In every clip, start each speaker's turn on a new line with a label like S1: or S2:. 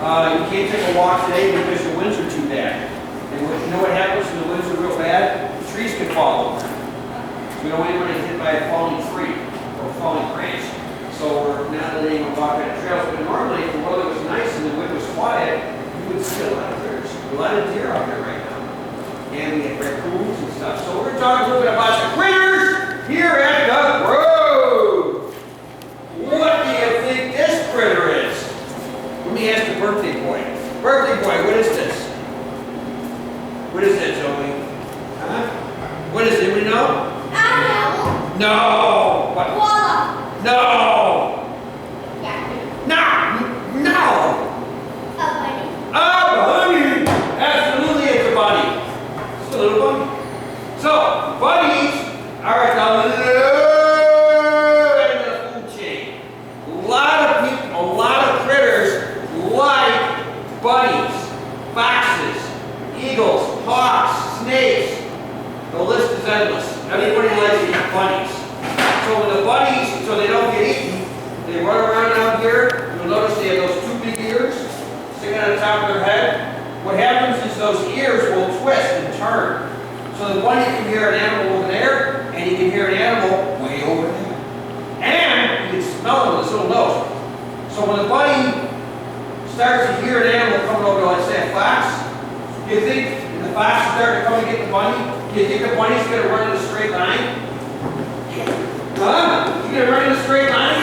S1: You can't take a walk today because the winds are too bad. And you know what happens when the winds are real bad? The trees can fall over. So we don't want anybody get hit by a falling tree or falling branch. So we're not letting them walk on the trails. But normally, if the weather was nice and the wind was quiet, you would see a lot of critters. A lot of deer out there right now. And we have raccoons and stuff. So we're talking a little bit about the critters here at the road. What do you think this critter is? Let me ask the birthday boy. Birthday boy, what is this? What is that, Joey? Huh? What is it? Anybody know?
S2: Animal.
S1: No. What?
S2: Koala.
S1: No.
S2: Yeah.
S1: No. No.
S2: A bunny.
S1: A bunny. Absolutely, it's a bunny. It's a little bunny. So, bunnies are at the low end of the food chain. A lot of people, a lot of critters like bunnies, foxes, eagles, hawks, snakes. The list is endless. Everybody likes to eat bunnies. So when the bunnies, so they don't get eaten, they run around out here. You'll notice they have those two big ears sticking on the top of their head. What happens is those ears will twist and turn. So the bunny can hear an animal over there, and he can hear an animal way over there. And he can smell it with his little nose. So when the bunny starts to hear an animal coming over to, let's say, a fox, do you think the fox is starting to come and get the bunny? Do you think the bunny's going to run in a straight line? Huh? You going to run in a straight line?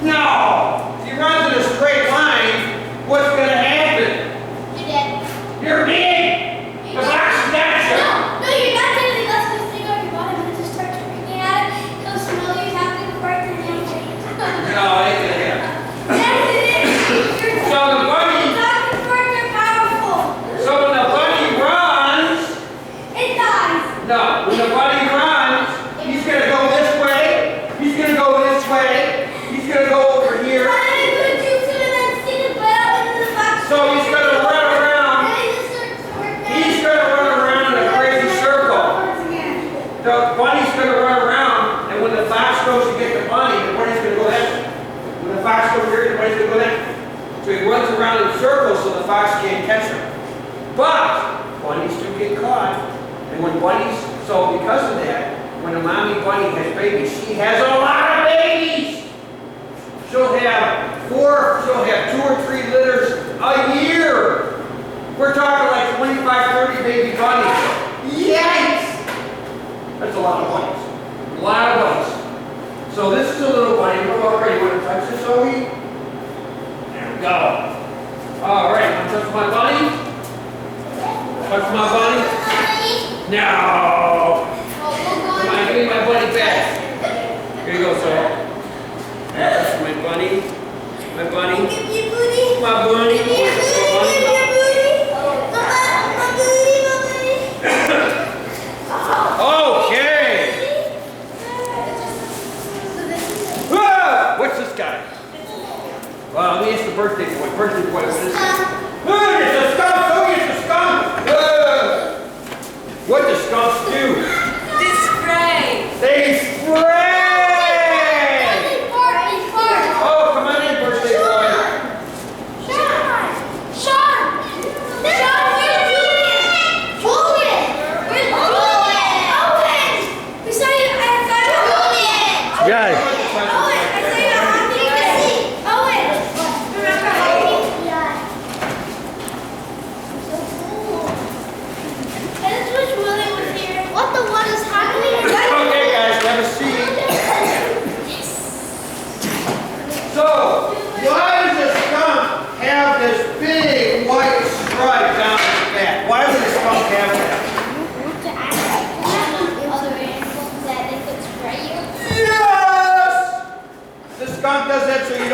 S1: No! If he runs in a straight line, what's going to happen?
S2: You're dead.
S1: You're dead! The fox got you!
S2: No, you're not dead. It lets this thing on your body and it just starts freaking at it. It'll smell you having a fart and then
S1: No, it ain't going to happen.
S2: Yes, it is. You're
S1: So the bunny,
S2: talking farts are powerful.
S1: so when the bunny runs,
S2: It dies.
S1: no, when the bunny runs, he's going to go this way, he's going to go this way, he's going to go over here.
S2: But I'm going to do to the next thing and put out into the box.
S1: So he's going to run around,
S2: And it just starts to work out.
S1: he's going to run around in a crazy circle. The bunny's going to run around, and when the fox goes to get the bunny's going to go that way. When the fox goes here, the bunny's going to go that way. So he runs around in circles so the fox can't catch him. But bunnies do get caught. And when bunnies, so because of that, when a mommy bunny has babies, she has a lot of babies. She'll have 2 or 3 litters a year. We're talking like 25, 30 baby bunnies. Yikes! That's a lot of bunnies. A lot of bunnies. So this is a little bunny. We're all ready. You want to touch this, Zoe? There we go. All right, want to touch my bunny? Touch my bunny? No! Come on, give me my bunny back. Here you go, sir. That's my bunny. My bunny.
S2: Give me booty.
S1: My bunny.
S2: Give me your booty.
S1: My bunny.
S2: Give me your booty. My booty. My booty.
S1: Okay. Ah, what's this guy? Well, let me ask the birthday boy. Birthday boy, what is this? Ah, it's a skunk. Oh, it's a skunk. Ah. What do skunks do?
S3: They spray.
S1: They spray.
S2: They fart.
S1: Oh, come on in, birthday boy.
S2: Sean, what are you doing? Julian. Where's Julian? Owen. We saw you. I saw you. Julian.
S1: Guy.
S2: Owen, I saw you. Owen. Remember Owen? Yeah. So cool. I just wish Willie was here. What the what is happening?
S1: Okay, guys, have a seat. So, why does a skunk have this big white stripe down its back? Why would a skunk have that?
S2: To ask other animals that they could spray you.
S1: Yes! The skunk does that so he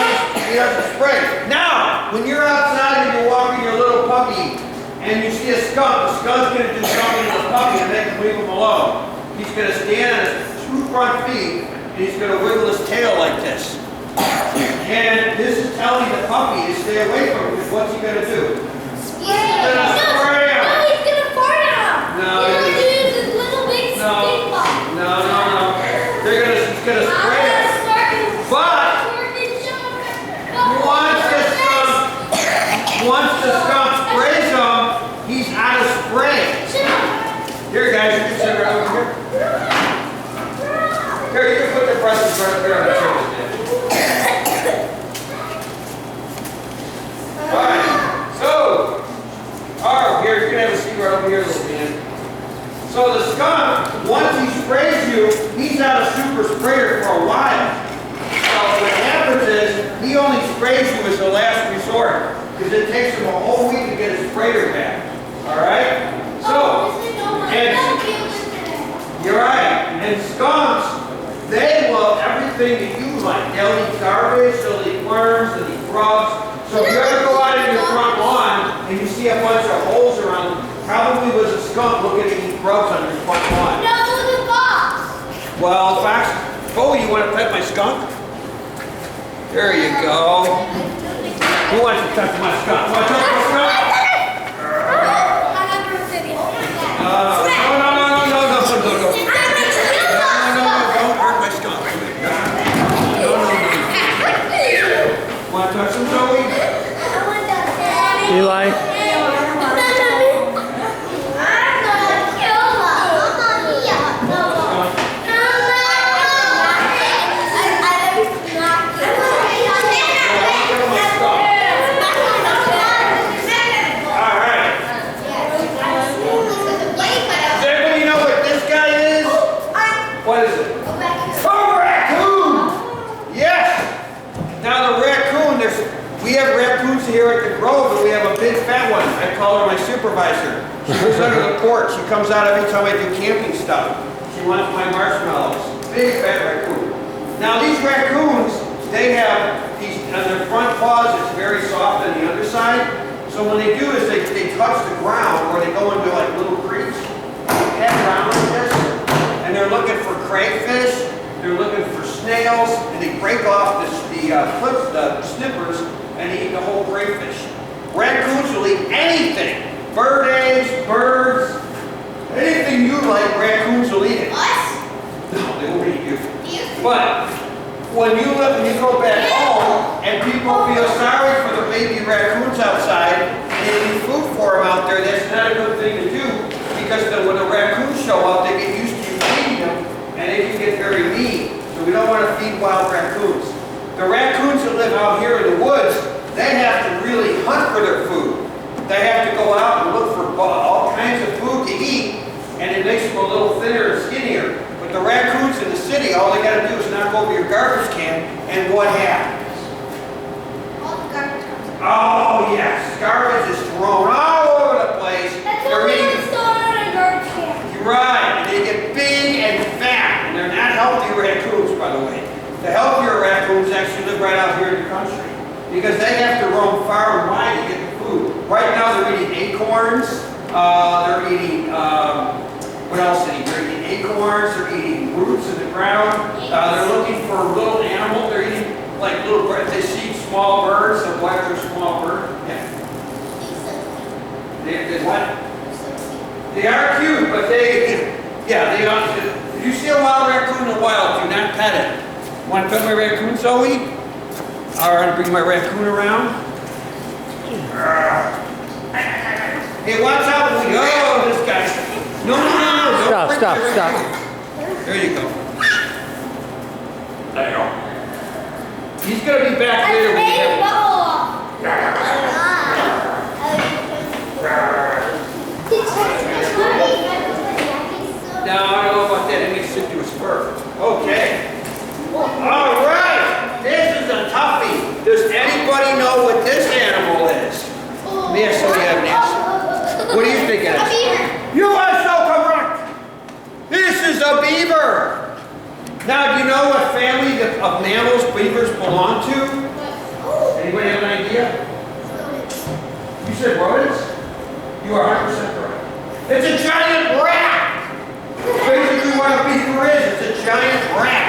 S1: doesn't spray. Now, when you're outside and you're walking your little puppy and you see a skunk's going to do something to the puppy and make him leave him alone. He's going to stand on his 2 front feet and he's going to wiggle his tail like this. And this is telling the puppy to stay away from him because what's he going to do?
S2: Spray.
S1: gonna spray him.
S2: No, he's gonna fart out.
S1: No,
S2: He's gonna
S1: he's-
S2: use his little big
S1: No.
S2: stink ball.
S1: No. He's going to spray him. But once the skunk presents right up here on the table, Dan. Alright, so, here, you can have a seat right over here, little man. So the skunk, once he sprays you, he's out of super sprayer for a while. So what happens is, he only sprays you as a last resort, because it takes him a whole week to get his sprayer back. Alright? So, and you're right, and skunks, they love everything that you like. They'll eat garbage, they'll eat worms, they'll eat frogs. So if you ever go out in your front lawn and you see a bunch of holes around, probably was a skunk looking to eat grubs on your front lawn.
S2: No, it was a fox.
S1: Well, fox, oh, you want to pet my skunk? There you go. Who wants to touch my skunk? Want to touch my skunk? Want to touch him, Zoe?
S4: Eli?
S1: Here at the Grove, and we have a big fat one. I call her my supervisor. She lives under the porch. She comes out every time I do camping stuff. She wants my marshmallows. Big fat raccoon. Now these raccoons, they have these on their front paws. It's very soft on the underside. So when they do is they touch the ground, or they go into like little creeks, head around like this, and they're looking for crayfish. They're looking for snails, and they break off the snippers. And eat the whole crayfish. Raccoons will eat anything. Bird eggs, birds, anything you like, raccoons will eat it.
S2: Us?
S1: No, they won't eat you. But when you go back home and people feel sorry for the baby raccoons outside and they need food for them out there, that's not a good thing to do, because then when the raccoons show up, they get used to you feeding them and they can get very mean. So we don't want to feed wild raccoons. The raccoons that live out here in the woods, they have to really hunt for their food. They have to go out and look for all kinds of food to eat, and it makes them a little thinner and skinnier. But the raccoons in the city, all they got to do is knock over your garbage can, and what happens?
S2: All the garbage comes out.
S1: Oh yes, garbage is thrown all over the place.
S2: That's
S1: They're
S2: what we
S1: eating.
S2: store in a garbage can.
S1: You're right, and they get big and fat, and they're not healthy raccoons, by the way. The healthier raccoons actually live right out here in the country, because they have to roam far and wide to get the food. Right now they're eating acorns, they're eating, what else are they eating? They're eating acorns, they're eating roots in the ground, they're looking for little animals, they're eating like little birds. They see small birds, they'll go after a small bird. Yeah. They what? They are cute, but they are. If you see a wild raccoon in the wild, do not pet it. Want to pet my raccoon, Zoe? All right, bring my raccoon around. Hey, watch out when we go. Oh, this guy. No. Don't break my raccoon. There you go. There you go. He's going to be back later when we have... No, I don't know about that. It makes it to his fur. Okay. All right. This is a toughie. Does anybody know what this animal is? Let me ask somebody have an answer. What do you think it is?
S2: A beaver.
S1: You are so correct. This is a beaver. Now, do you know what family of mammals beavers belong to? Anybody have an idea? You said rodents? You are 100% correct. It's a giant rat. Basically what a beaver is, it's a giant rat.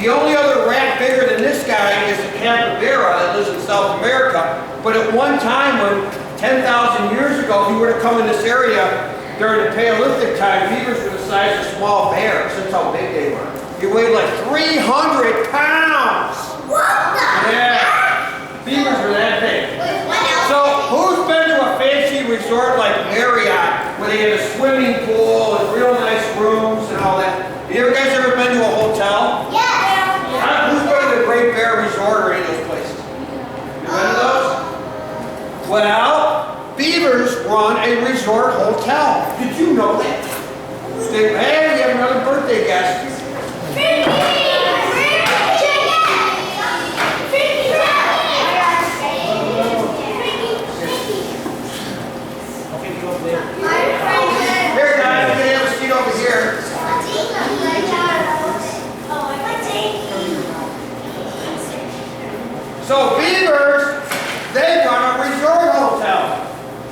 S1: The only other rat bigger than this guy is a capybara that lives in South America. But at one time, when 10,000 years ago, if you were to come in this area during the Paleolithic time, beavers were the size of small bears. That's how big they were. You weighed like 300 pounds.
S2: What the?
S1: Yeah, beavers were that big. So, who's been to a fancy resort like Marriott, where they have a swimming pool and real nice rooms and all that? You guys ever been to a hotel? run a resort hotel. Did you know that? Hey, we have another birthday guest. Here, guys, we're gonna have a seat over here. So beavers, they run a resort hotel.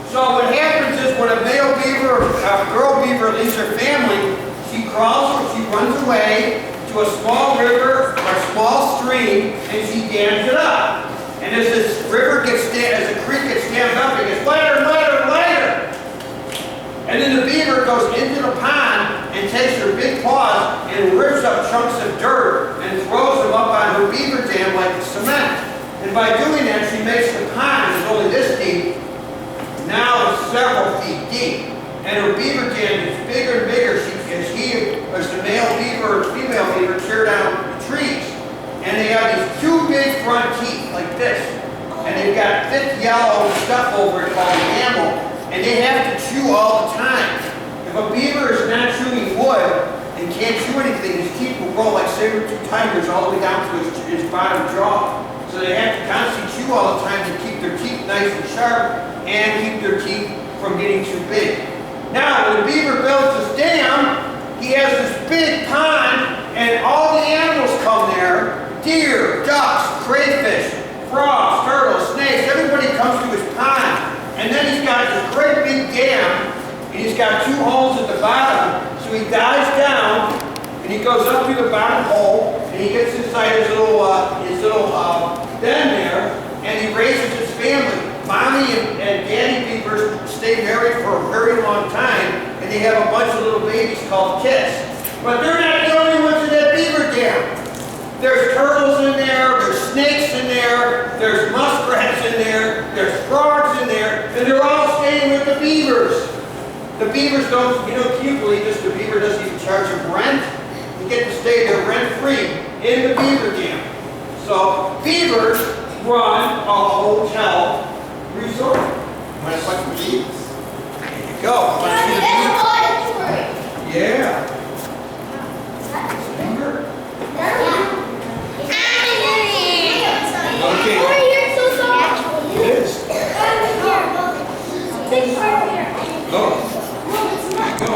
S1: So what happens is when a male beaver, a girl beaver leaves her family, she runs away to a small river or a small stream, and she dams it up. And as this river as the creek gets dammed up, it gets lighter, lighter, lighter. And then the beaver goes into the pond and takes her big paws and rips up chunks of dirt and throws them up on her beaver dam like cement. And by doing that, she makes the pond, it's only this deep, now it's several feet deep. And her beaver dam is bigger and bigger as the male beaver or female beaver tear down trees. And they have these two big front teeth like this. And they've got thick yellow stuff over it called enamel. And they have to chew all the time. If a beaver is not chewing wood and can't chew anything, his teeth will grow like saber-tooth tigers all the way down to his bottom jaw. So they have to constantly chew all the time to keep their teeth nice and sharp and keep their teeth from getting too big. Now, when the beaver builds this dam, he has this big pond and all the animals come there. Deer, ducks, crayfish, frogs, turtles, snakes, everybody comes to his pond. And then he's got this great big dam, and he's got two holes at the bottom. So he dives down, and he goes up through the bottom hole, and he gets inside his little den there, and he raises his family. Mommy and daddy beavers stay married for a very long time, and they have a bunch of little babies called kits. But they're not the only ones in that beaver dam. There's turtles in there, there's snakes in there, there's muskrats in there, there's frogs in there, and they're all staying with the beavers. The beavers don't, can you believe this? The beaver doesn't even charge them rent. They get to stay there rent-free in the beaver dam. So beavers run a hotel resort. Want to watch the beavers? There you go. Want to see the beavers? Yeah. Beaver. Okay.
S2: Over here, so much.
S1: It is.
S2: This right here.
S1: Go. Go.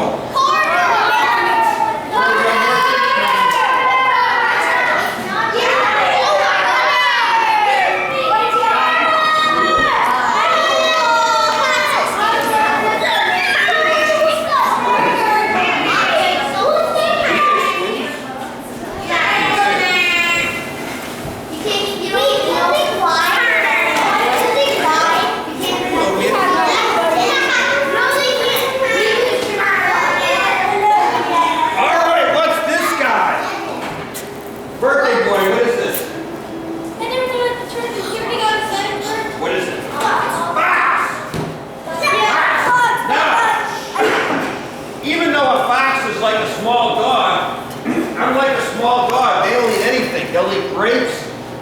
S1: They'll eat grapes,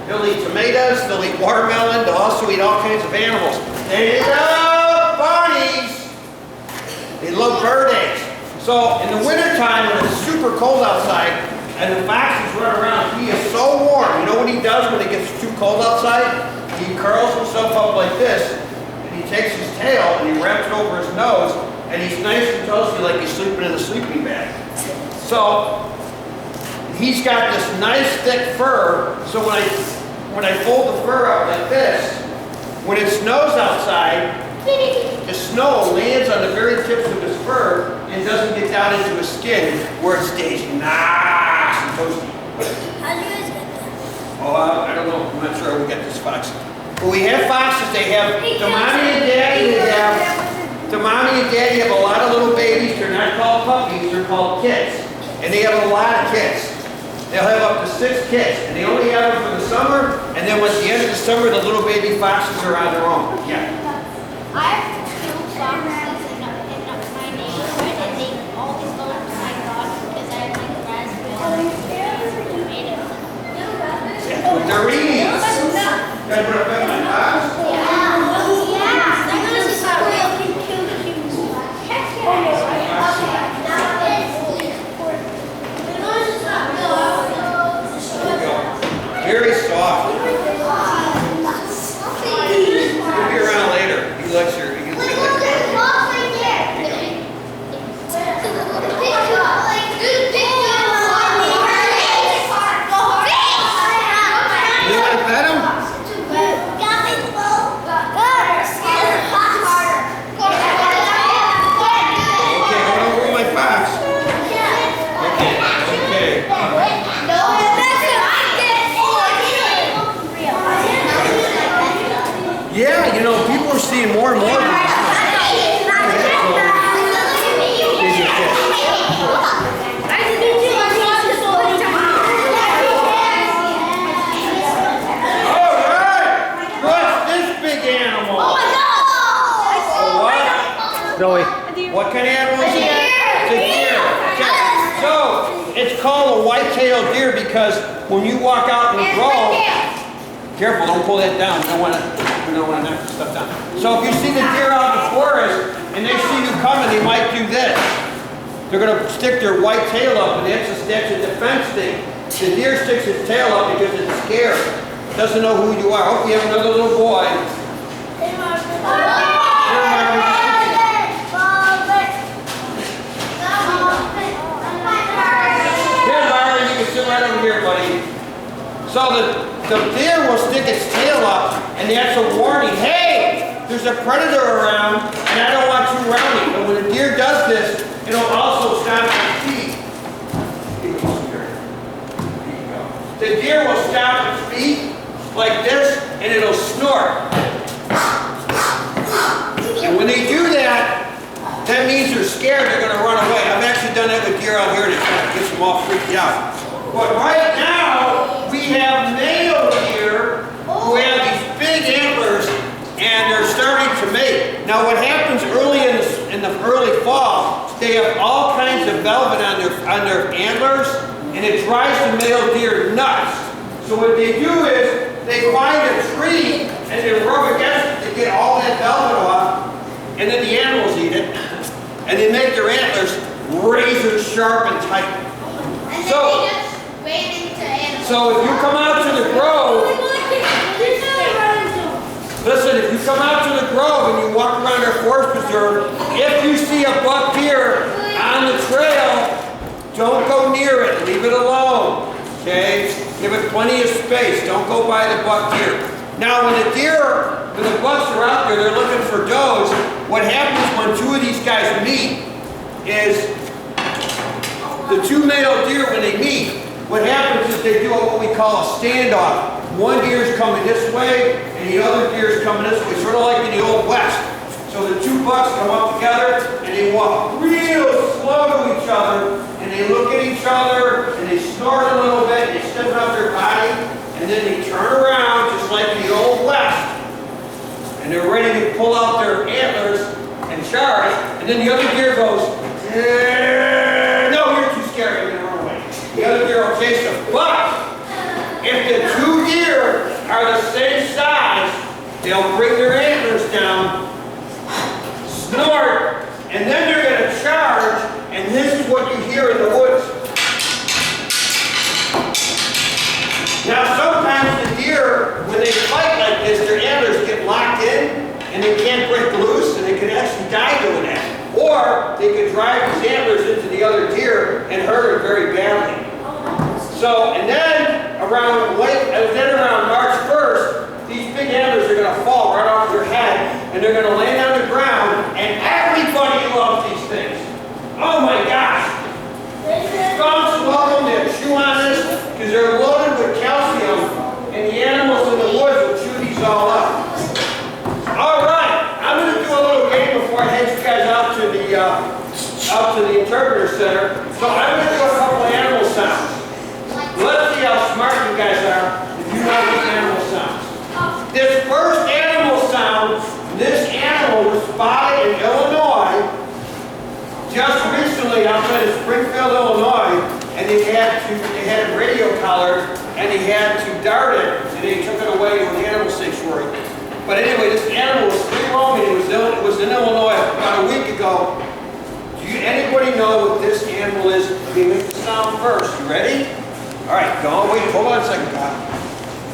S1: they'll eat tomatoes, they'll eat watermelon, they'll also eat all kinds of animals. They love bunnies. They love bird eggs. So in the wintertime when it's super cold outside and the foxes run around, he is so warm. You know what he does when it gets too cold outside? He curls himself up like this and he takes his tail and he wraps it over his nose and he's nice and toasty like he's sleeping in a sleeping bag. So he's got this nice thick fur, so when I fold the fur up like this, when it snows outside, the snow lands on the very tips of his fur and doesn't get down into his skin where it stays nice and toasty.
S2: How do you guys get that?
S1: Oh, I don't know. I'm not sure how we get this fox. But we have foxes. They have the mommy and daddy. The mommy and daddy have a lot of little babies. They're not called puppies. They're called kits, and they have a lot of kits. They'll have up to 6 kits, and they only have them for the summer, and then at the end of the summer, the little baby foxes are on their own. Yeah.
S2: I have 2 foxes in my neighborhood, and they always go to my dog because I have like raspberry tomatoes.
S1: That's what they're eating. Guys, want to bet my dogs?
S2: Yeah. This is real cute.
S1: Yeah, you know, people are seeing more and more of this. All right, what's this big animal? What?
S4: Zoe.
S1: What kind of animal is it? It's a deer. Okay. So, it's called a white-tailed deer because when you walk out in the grove, careful, don't pull that down. We don't want to knock the stuff down. So if you see the deer out in the forest and they see you coming, they might do this. They're going to stick their white tail up, and that's a defense thing. The deer sticks its tail up because it's scared. It doesn't know who you are. Hope you have another little boy. Right over here, buddy. So the deer will stick its tail up, and that's a warning. Hey, there's a predator around, and I don't want you around me. But when a deer does this, it'll also stop its feet. The deer will stop its feet like this, and it'll snort. And when they do that, that means they're scared. They're going to run away. I've actually done that with deer out here to try to get them all freaked out. But right now, we have male deer who have these big antlers, and they're starting to mate. Now, what happens early in the early fall, they have all kinds of velvet on their antlers, and it drives the male deer nuts. So what they do is they find a tree and they rub against it to get all that velvet off, and then the animals eat it, and they make their antlers razor sharp and tight. So if you come out to the grove, listen, if you come out to the grove and you walk around our forest preserve, if you see a buck deer on the trail, don't go near it, leave it alone, okay? Give it plenty of space, don't go by the buck deer. Now when the bucks are out there, they're looking for does, what happens when two of these guys meet is the two male deer, when they meet, what happens is they do what we call a standoff. One deer is coming this way, and the other deer is coming this way, sort of like in the Old West. So the two bucks come up together, and they walk real slow to each other, and they look at each other, and they snort a little bit, and they stiffen up their body, and then they turn around, just like in the Old West, and they're ready to pull out their antlers and charge, and then the other deer goes, no, you're too scared, you're going to run away. The other deer will chase them. But if the two deer are the same size, they'll bring their antlers down, snort, and then they're going to charge, and this is what you hear in the woods. Now sometimes the deer, when they fight like this, their antlers get locked in, and they can't break loose, and they can actually die doing that. Or they could drive his antlers into the other deer and hurt him very badly. So, and then around March 1st, these big antlers are going to fall right off their head, and they're going to land on the ground, and everybody loves these things. Oh my gosh! Skunks love them, they chew on this, because they're loaded with calcium, and the animals in the woods will chew these all up. All right, I'm going to do a little game before I head you guys out to the interpreter center. So I'm going to do a couple of animal sounds. Let's see how smart you guys are if you know these animal sounds. This first animal sound, this animal was spotted in Illinois just recently outside of Springfield, Illinois, and they had a radio collar, and they had to dart it, and they took it away to an animal sanctuary. But anyway, this animal was free roaming. It was in Illinois about a week ago. Do anybody know what this animal is? Let me make the sound first. You ready? All right, go. Wait, hold on a second, Kyle.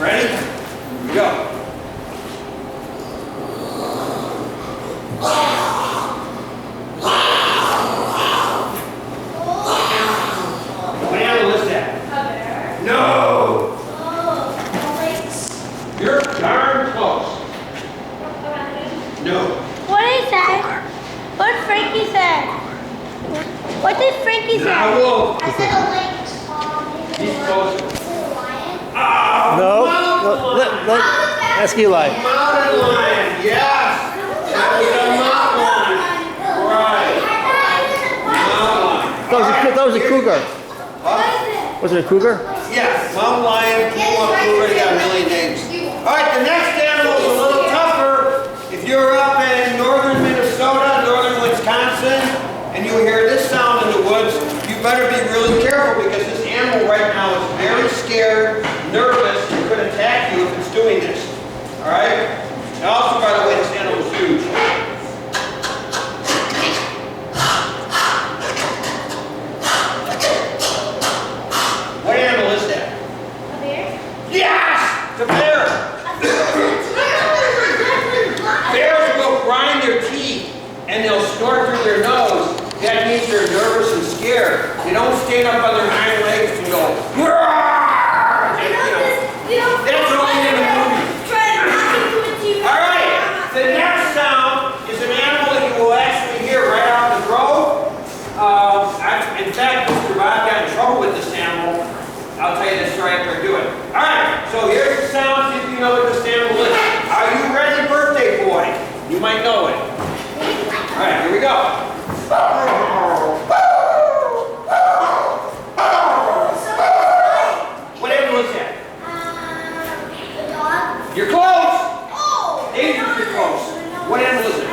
S1: Ready? Here we go. What animal is that?
S2: A bear.
S1: No.
S2: Oh,
S1: You're darn close. No.
S2: what is that? What did Frankie say? What did Frankie say?
S1: Now, wolf.
S2: I said a lynx.
S1: He's closer.
S2: Is it a lion?
S1: Ah,
S4: No.
S1: mountain lion.
S4: Ask Eli.
S1: Mountain lion. Yes. That was a mountain lion. Right. Mountain lion.
S4: That was a cougar.
S1: Huh?
S4: Was it a cougar?
S1: Yes, mountain lion, puma, cougar, they got a million names. All right, the next animal is a little tougher. If you're up in northern Minnesota, northern Wisconsin, and you hear this sound in the woods, you better be really careful because this animal right now is very scared, nervous, and could attack you if it's doing this. All right? And also, by the way, this animal is huge. What animal is that?
S2: A bear?
S1: Yes! It's a bear! Bears will grind their teeth and they'll snort through their nose. That means they're nervous and scared. They don't stand up on their hind legs and go, "Roar!" That's only in the movie. All right, the next sound is an animal that you will actually hear right out the road. In fact, Mr. Bob got in trouble with this animal. I'll tell you the story after I do it. All right, so here's the sound, see if you know what this animal is. Are you ready, birthday boy? You might know it. All right, here we go. What animal is that? You're close. Adrian, you're close. What animal is it?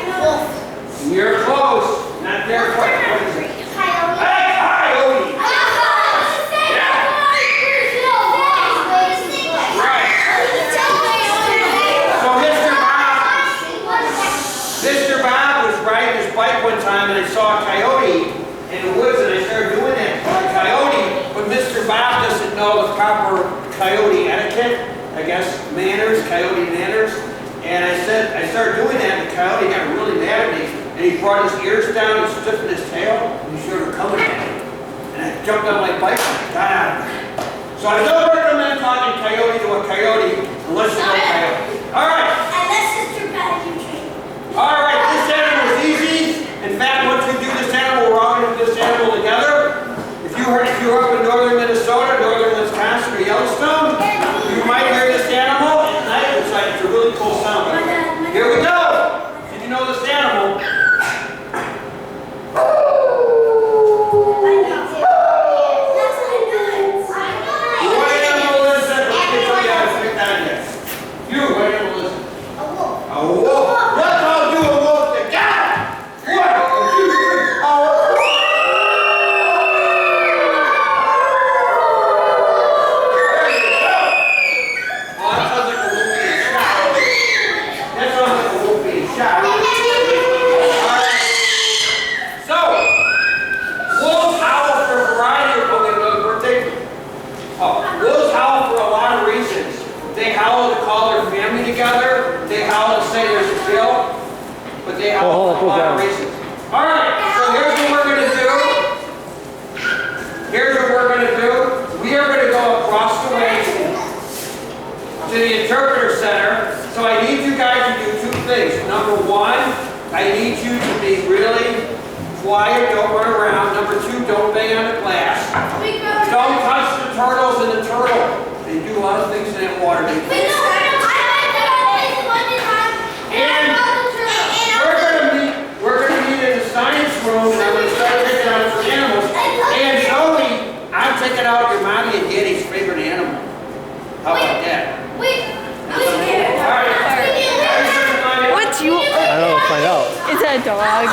S1: You're close. Not there quite. What is it? Hey, coyote. Mr. Bob was riding his bike one time and I saw a coyote in the woods and I started doing that for the coyote, but Mr. Bob doesn't know the proper coyote etiquette, I guess, manners, coyote manners, and I started doing that and the coyote got really mad at me and he brought his ears down and stiffened his tail and he started coming at me. And I jumped on my bike and I got out of there. So I don't recommend talking coyote to a coyote unless you know coyote. All right. All right, this animal is easy. In fact, once we do this animal, we're all going to do this animal together. If you're up in northern Minnesota, northern Wisconsin, or Yellowstone, you might hear this animal at night. It's a really cool sound. Here we go. Did you know this animal? What animal is it? Let's get you guys to pick that yet. You, what animal is it? A wolf. Let's all do a wolf together. 1, 2, 3. A wolf. There you go. Well, that sounds like a wolf being shot. That sounds like a wolf being shot. All right. So, wolves howl for a variety of wolves howl for a lot of reasons. They howl to call their family together. They howl to say there's a kill. But they howl for a lot of reasons. All right, so here's what we're going to do. Here's what we're going to do. We are going to go across the way to the interpreter center. So I need you guys to do 2 things. Number 1, I need you to be really quiet. Don't run around. Number 2, don't bang on the glass. Don't touch the turtles in the turtle. They do a lot of things in that water. And we're gonna meet in the science room, and I'm gonna start picking out some animals. And Zoe, I'm taking out your mommy and daddy's favorite animal. How about that? All right.
S3: What's your?
S4: I don't know. Find out.
S3: It's a dog.